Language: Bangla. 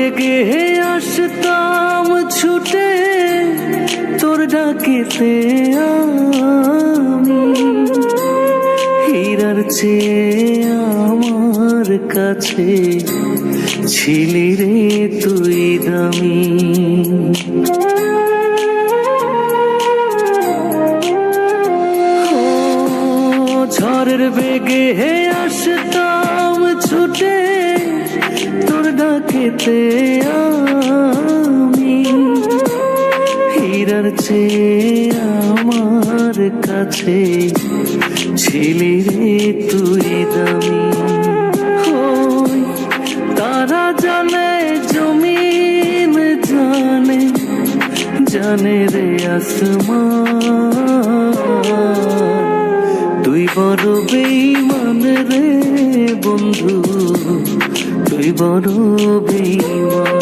বেগে আসতাম ছুটে তোর ডাকেতে আমি, হীরার চেয়ে আমার কাছে ছিলি রে তুই দামি। ঝড়ের বেগে আসতাম ছুটে তোর ডাকেতে আমি, হীরার চেয়ে আমার কাছে ছিলি রে তুই দামি। তারা জানে জমিন জানে, জানে রে আসমান, তুই বড় বেঈমান রে বন্ধু, তুই বড় বেঈমান।